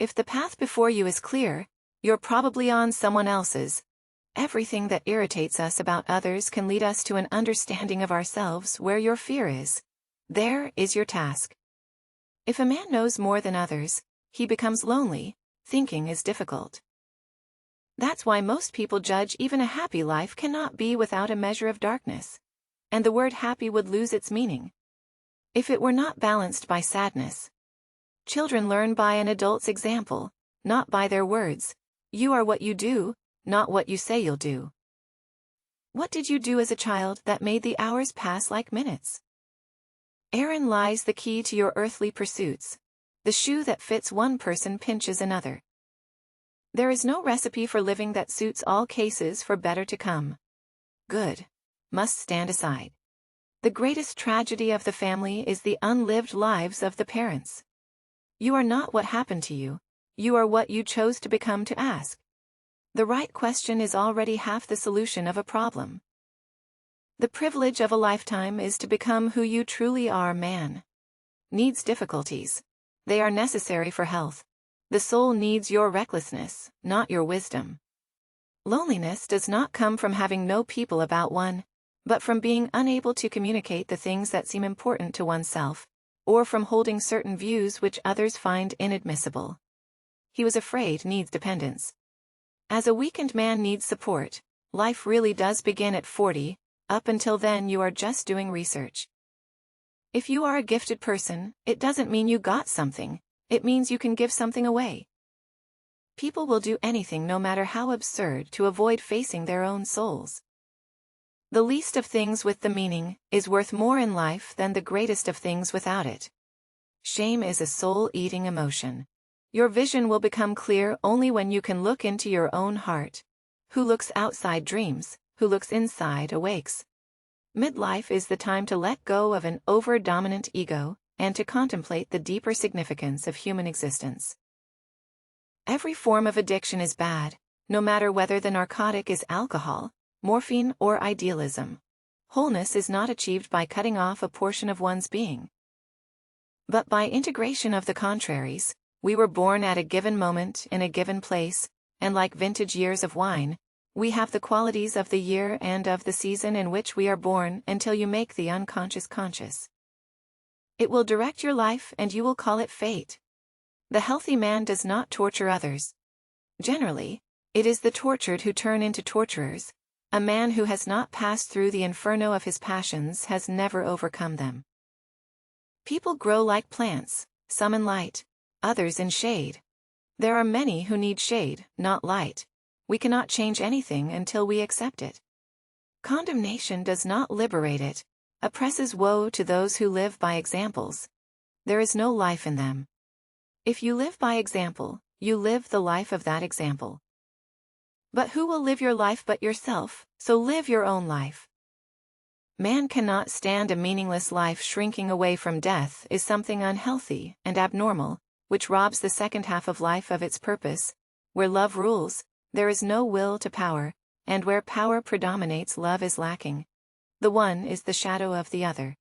If the path before you is clear, you're probably on someone else's. Everything that irritates us about others can lead us to an understanding of ourselves where your fear is. There is your task. If a man knows more than others, he becomes lonely. Thinking is difficult. That's why most people judge even a happy life cannot be without a measure of darkness. And the word happy would lose its meaning if it were not balanced by sadness. Children learn by an adult's example, not by their words. You are what you do, not what you say you'll do. What did you do as a child that made the hours pass like minutes? Therein lies the key to your earthly pursuits. The shoe that fits one person pinches another. There is no recipe for living that suits all cases for better to come. Good must stand aside. The greatest tragedy of the family is the unlived lives of the parents. You are not what happened to you. You are what you chose to become to ask. The right question is already half the solution of a problem. The privilege of a lifetime is to become who you truly are. Man needs difficulties. They are necessary for health. The soul needs your recklessness, not your wisdom. Loneliness does not come from having no people about one, but from being unable to communicate the things that seem important to oneself, or from holding certain views which others find inadmissible. He was afraid needs dependence. As a weakened man needs support, life really does begin at 40, up until then you are just doing research. If you are a gifted person, it doesn't mean you got something, it means you can give something away. People will do anything no matter how absurd to avoid facing their own souls. The least of things with the meaning is worth more in life than the greatest of things without it. Shame is a soul-eating emotion. Your vision will become clear only when you can look into your own heart. Who looks outside dreams, who looks inside awakes. Midlife is the time to let go of an over-dominant ego, and to contemplate the deeper significance of human existence. Every form of addiction is bad, no matter whether the narcotic is alcohol, morphine, or idealism. Wholeness is not achieved by cutting off a portion of one's being, but by integration of the contraries. We were born at a given moment in a given place, and like vintage years of wine, we have the qualities of the year and of the season in which we are born until you make the unconscious conscious. It will direct your life and you will call it fate. The healthy man does not torture others. Generally, it is the tortured who turn into torturers. A man who has not passed through the inferno of his passions has never overcome them. People grow like plants, some in light, others in shade. There are many who need shade, not light. We cannot change anything until we accept it. Condemnation does not liberate it, oppresses woe to those who live by examples. There is no life in them. If you live by example, you live the life of that example. But who will live your life but yourself, so live your own life. Man cannot stand a meaningless life. Shrinking away from death is something unhealthy and abnormal, which robs the second half of life of its purpose. Where love rules, there is no will to power, and where power predominates, love is lacking. The one is the shadow of the other.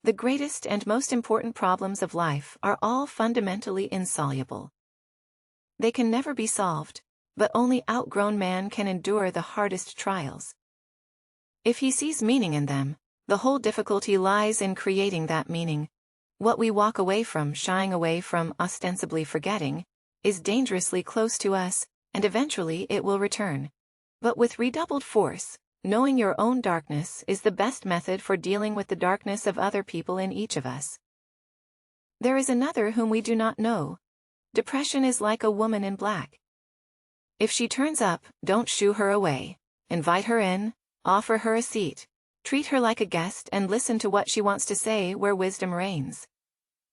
The greatest and most important problems of life are all fundamentally insoluble. They can never be solved, but only outgrown man can endure the hardest trials. If he sees meaning in them, the whole difficulty lies in creating that meaning. What we walk away from, shying away from, ostensibly forgetting, is dangerously close to us, and eventually it will return. But with redoubled force, knowing your own darkness is the best method for dealing with the darkness of other people in each of us. There is another whom we do not know. Depression is like a woman in black. If she turns up, don't shoo her away. Invite her in, offer her a seat, treat her like a guest and listen to what she wants to say where wisdom reigns.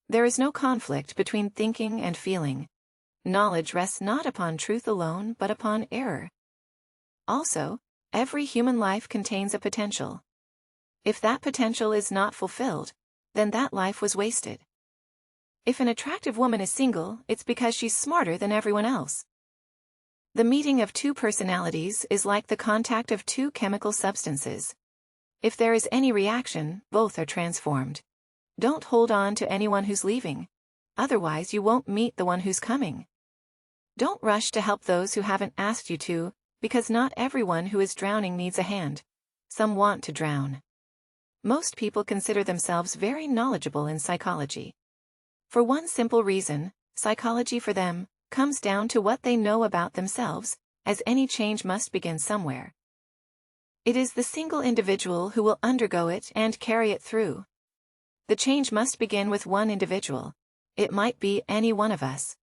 There is no conflict between thinking and feeling. Knowledge rests not upon truth alone but upon error. Also, every human life contains a potential. If that potential is not fulfilled, then that life was wasted. If an attractive woman is single, it's because she's smarter than everyone else. The meeting of two personalities is like the contact of two chemical substances. If there is any reaction, both are transformed. Don't hold on to anyone who's leaving. Otherwise you won't meet the one who's coming. Don't rush to help those who haven't asked you to, because not everyone who is drowning needs a hand. Some want to drown. Most people consider themselves very knowledgeable in psychology. For one simple reason, psychology for them comes down to what they know about themselves, as any change must begin somewhere. It is the single individual who will undergo it and carry it through. The change must begin with one individual. It might be any one of us.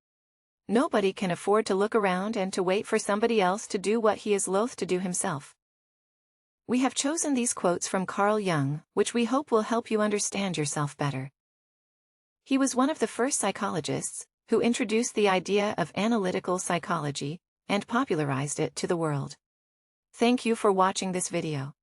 Nobody can afford to look around and to wait for somebody else to do what he is loath to do himself. We have chosen these quotes from Carl Jung, which we hope will help you understand yourself better. He was one of the first psychologists who introduced the idea of analytical psychology and popularized it to the world. Thank you for watching this video.